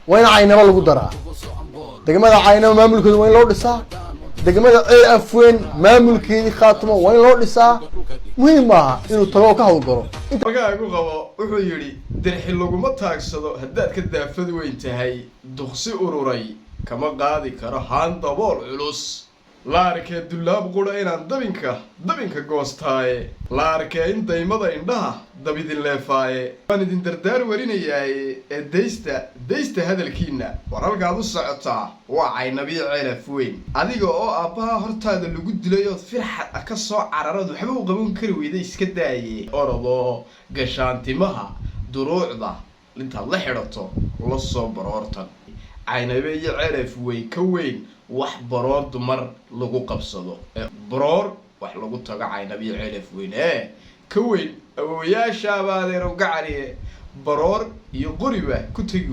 وين عينما لو قدرها دقمة عينما ما ملكه وين لو دسا دقمة AF وين ما ملكه خاتمه وين لو دسا مهم ما إنه تروح كهو قرو markaa igu qabo wuxuu yidhi dirxi laguma taagsado haddaad ka daafad weyn tahay duqsi ururay kama qaadi karo haan dabool culus la arkee dullaab qura inaan dabinka goostaaye la arkee in daymada indhaha dabidin leefaaye waan idin dardaar warinayaaye ee daysta hadalkiina war halkaad u socotaa waa caynabii ceelaf weyn adiga oo aabbaha hortaada lagu dilay ood firxad ka soo cararad waxba u qaban kari weyday iska daaye orodoo gashaantimaha duruucda intaad la xidhato la soo baroortan caynabii ceelaf weyn ka weyn wax baroor dumar lagu qabsado baroor wax lagu tago caynabii ceelaf weyn ka weyn awooyaashaaba adeer u gacariye baroor iyo qoriba ku tagi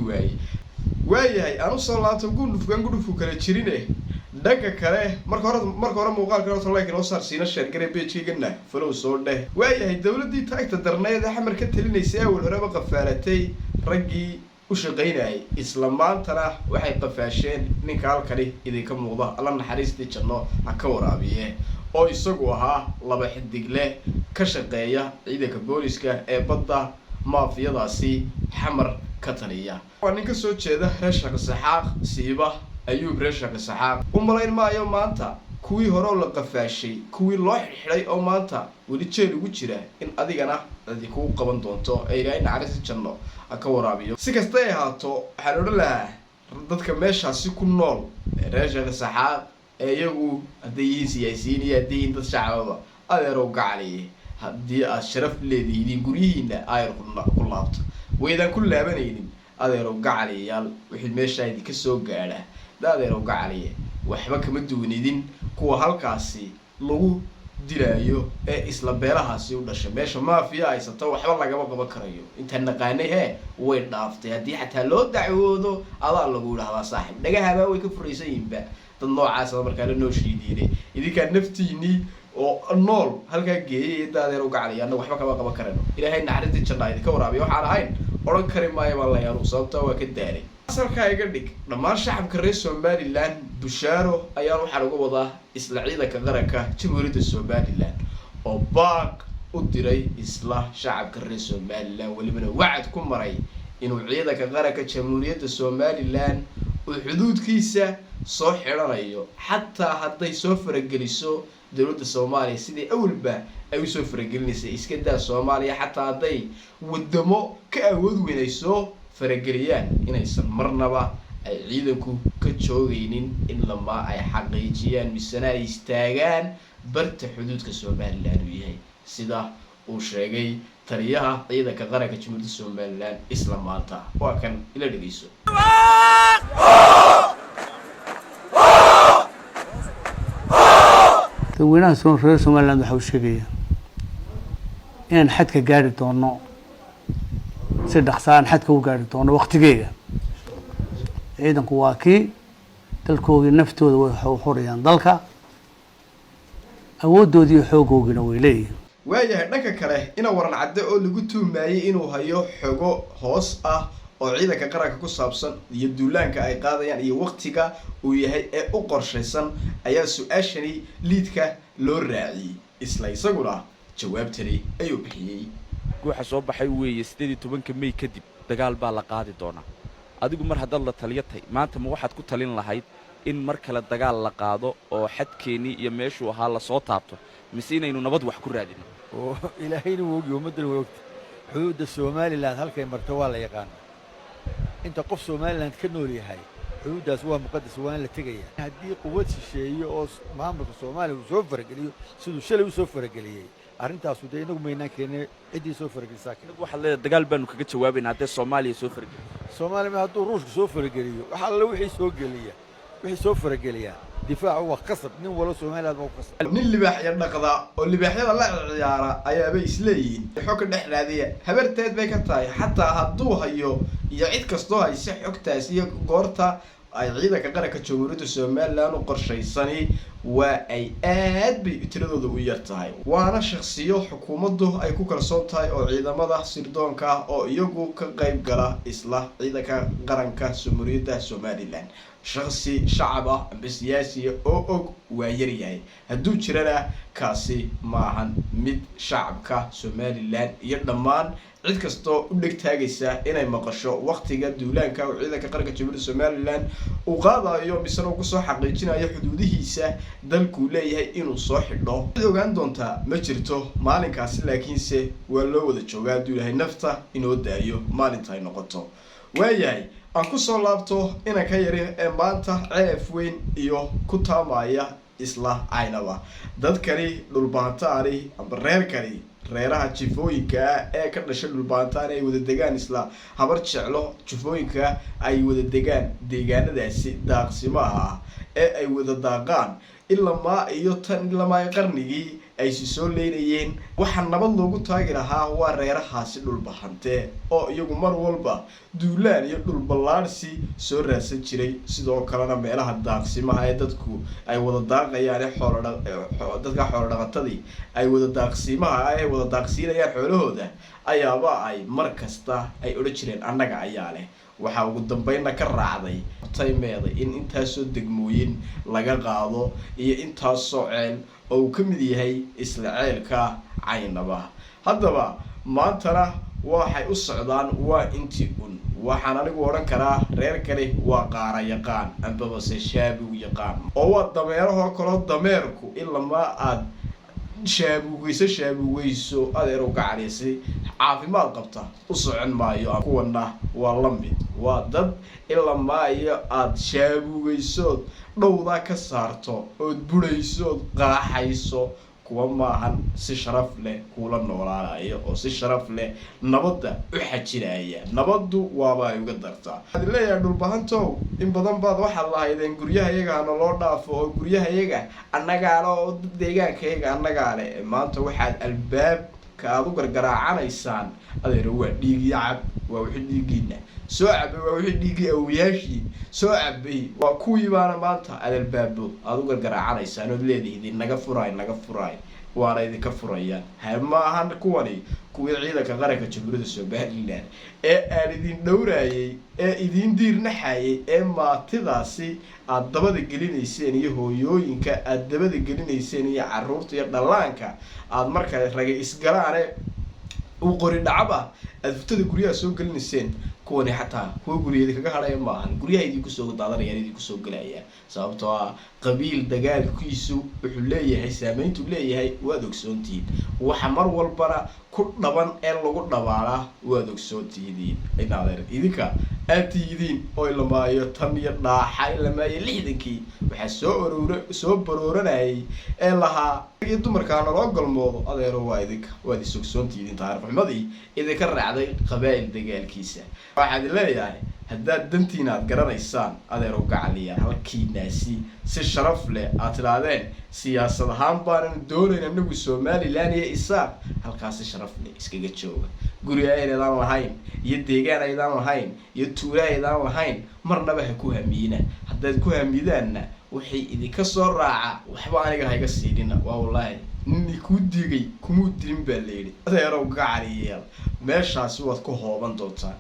waayahay aan u soo laabto gudhufku kala jirine dhanka kale marka hore muuqaalka horta like noo saar siina share garee page-keygana follow soo dheh waayahay dawladii taagta darneed ee xamar ka talinaysay awal horeba qafaalatay raggii u shaqaynayay isla maantana waxay qafaasheen ninka halkani idinka muuqda alla naxariistii janno ha ka waraabiye oo isagu ahaa laba xidigle ka shaqeeya ciidanka booliska ee badda maafiyadaasi xamar ka taliya waa nin ka soo jeeda reesha Saxaaq siiba Ayuub reesha Saxaaq u malayn maayo maanta kuwii hore la qafaashay kuwii loo xidhay oo maanta wali jeel ugu jira in adigana ku qaban doonto ay ilaahay naxariis janno ka waraabiyo si kasta ay haato waxa la oran dadka meeshaasi ku nool reesha Saxaaq ee iyagu haday siyaasiyiin iyo haday dad shacababa adeero gacaliye haddii aad sharaf leedihiin gurihiina ay ku laabto weydaan ku laabanaynin adeero gacaliyaal wixii meesha ay ka soo gaadha adeero gacaliye waxba kama duwanidin kuwa halkaasi lagu dilaayo ee isla beelahaasi u dhashay meesha maafiya haysata waxba lagama qaban karayo inta naqaanay way dhaaftay hadii xataa loo dacwoodo adaa lagu yiraahdaa saaxiib dhagaha way ka furaysan yihiin dad noocaas markaa la noo shiidiinay idinka naftiini oo nool halka geeyay daadeer u gacaliya anna waxba kama qaban karano ilaahay naxariistii janna idinka waraabiyo waxaan ahayn oran kari maayo baa la sababta waa ka daalay asalka iga dhig dhammaan shacabka reer Somaliland bushaaro ayaa waxa lagu wadaa isla ciidanka qaranka jamhuuriyadda Somaliland oo baaq u diray isla shacabka reer Somaliland walibana wacd ku maray inuu ciidanka qaranka jamhuuriyadda Somaliland uu xuduudkiisa soo xiranayo xataa haday soo farageliso dawladda Soomaaliya sidii awalba ay soo faragelinaysa iska daa Soomaaliya xataa haday wadamo ka awood weynayso farageliyaan inaysan marnaba ay ciidanku ka joogaynin in lama ay xaqiijiyaan misana istaagaan barta xuduudka Soomaaliland uu yahay sida uu sheegay taliyaha ciidanka qaranka jamhuuriyadda Soomaaliland isla maanta waa kan ila dhageyso dadweynaha reer Somaliland waxa uu sheegaya in xadka gaari doono si dhaqsaan xadka u gaari doono waqtigeeda ciidanku waa kii dalkooda naftooda way xoriyaan dalka awoodoodii xoogoogiina way leeyihiin waayahay dhanka kale ina waran cadde oo lagu tuumayay inuu hayo xogo hoos ah oo ciidanka qaranka ku saabsan iyo duulaanka ay qaadayaan iyo waqtiga uu yahay ee u qorshaysan ayaa su'aashani liidka loo raaciyay isla isaguna jawaabtani ayuu bixiyay waxa soo baxay weeye 18 May kadib dagaal baa la qaadi doona adigu mar hadal la taliyatay maanta ma waxaad ku talin lahayd in mar kale dagaal la qaado oo xadkeeni iyo meeshu ahaa la soo taabto mise inaynu nabad wax ku raadino oo ilaahayna wuu og ummadan wogta xuduudda Somaliland halkay marto waa la yaqaan inta qof Somaliland ka nool yahay xuduuddaas waa muqaddas waa in la tagayaa haddii quwad shisheeye oo maamulka Soomaaliya uu soo farageliyo sidoo shalay uu soo farageliyay arrintaas uu inagu meynaan keenay cidii soo faragelisaa waxa la dagaal baanu kaga jawaabaynaa hadii Soomaaliya soo farageliyo Soomaaliya hadduu Ruushka soo farageliyo waxa la wixii soo farageliya difaac waa qasab nin wala Soomaaliland oo qasab nin libaax yar dhaqda oo libaaxyada la ciyaara ayaa bay isleeyihiin xog dhexlaadiya habarteed bay ka tahay xataa hadduu hayo iyo cid kasto ay si xogtaas iyo goorta ay ciidanka qaranka jamhuuriyadda Somaliland u qorshaysani waa ay aad bay tiradooda u yar tahay waana shakhsiyo xukuumaddu ay ku kalsoon tahay oo ciidamada sirdoonka oo iyagu ka qayb gala isla ciidanka qaranka jamhuuriyadda Somaliland shakhsi shacab ah ama siyaasi oo og waa yar yahay hadduu jirana kaasi maahan mid shacabka Somaliland iyo dhammaan cid kastoo u dhigtaagaysa inay maqasho waqtiga duulaanka oo ciidanka qaranka jamhuuriyadda Somaliland uu qaadayo bisana ku soo xaqiijinayo xuduudihiisa dalku leeyahay inuu soo xidho ogaan doonta ma jirto maalinkaasi laakiinse waa loo wada joogaa duulahay nafta inoo daayo maalinta ay noqoto waayahay aan ku soo laabto inaan ka yarin ee maanta ceef weyn iyo ku taamaya isla aynaba dadkani dhulbaantaani amba reerkani reeraha jifooyinka ee ka dhashay dhulbaantaan ay wada degaan isla habar jeclo jifooyinka ay wada degaan deegaanadaasi daaqsimaha ee ay wada daaqaan ilaa iyo tan ilaa qarnigii ay soo leeyeen waxa nabad loogu taagi lahaa waa reerahaasi dhulbahante oo iyagu mar walba duulaan iyo dhul ballaarsi soo raadsan jiray sidoo kalena meelaha daaqsimaha ee dadku ay wada daaqayaan dadka xoolo dhaqatadii ay wada daaqsimaha ay wada daaqsiinayaan xoolahooda ayaaba ay mar kasta ay oran jireen annaga ayaa leh waxa ugu dambeynna ka raacday taymeeday in intaasoo degmooyin laga qaado iyo intaasoo ceel oo uu ka mid yahay isla ceelka Caynaba haddaba maantana waxay u socdaan waa intii waxaan anigu oran karaa reer kale waa qaara yaqaan amba se shaabu yaqaan oo waa dameeraha kale dameerku ilaa aad shaabugeyso adeer u gacalisay caafimaad qabta u socon maayo kuwana waa la mid waa dad ilaa iyo aad shaabugeyso dhowda ka saarto oo burayso qaaxayso kuwa maahan si sharaf leh kula noolaanayo oo si sharaf leh nabadda u xajinaya nabaddu waaba ay uga dartaa hadii leeyahay dhulbahantow in badan baad waxa la haydeen guryaha iyaga loo dhaafo oo guryaha iyaga annaga oo deegaanka iyaga annaga leh maanta waxaad albaabka aad u gargaraacaneysaan adeer waa dhiig yacab waa wixii dhiigina soo cabay waa wixii dhiigi awiyaashi soo cabay waa kuwii baana maanta albaabo aad u gargaraacaneysaan oo leedahay naga furay waana idinka furayaan ma ahan kuwani kuwii ciidanka qaranka jamhuuriyadda Somaliland ee aan idin dhowraayay ee idin diirnaxayay ee maatidaasi aad dabada gelinayseen iyo hooyooyinka aad dabada gelinayseen iyo carruurta iyo dhalaanka aad markaa raga isgalaane u qori dhacaba aad futada guryaha soo gelinayseen kuwani xataa kuwa guriyada kaga hadhay ma ahan guryaha idin ku soo daadanayaan idin ku soo galaya sababtoo ah qabiil dagaalkiisu wuxuu leeyahay saameyntu leeyahay waad ogsoontihiin waxa mar walbana ku dhaban ee lagu dhabaala waad ogsoontihiin inaad idinka aatiidin oo ilmaayo tan iyo dhaaxay ilmaayo 60kii waxa soo barooranayay ee lahaa iyo dumarkaana loo galmoodo adeero waa idinka waad isogsoontihiin taariikhmadii idinka raacday qabaa'il dagaalkiisa waxaad leeyahay haddaad dantiina aad garanaysaan adeero gacaliya halkiinaasi si sharaf leh aad tiraadeen siyaasad ahaan baan doonayn anagu Somaliland iyo isaaq halkaas sharaf leh iskaga jooga guriga aydan lahayn iyo deegaan aydan lahayn iyo tuulo aydan lahayn marnaba ha ku hamiina haddaad ku hamiidaanna wixii idinka soo raaca waxba aniga hayga siidina waa wallahi ninni ku digay kuma diin baa leeyay adeero gacaliya meeshaasi waad ku hooban doontaa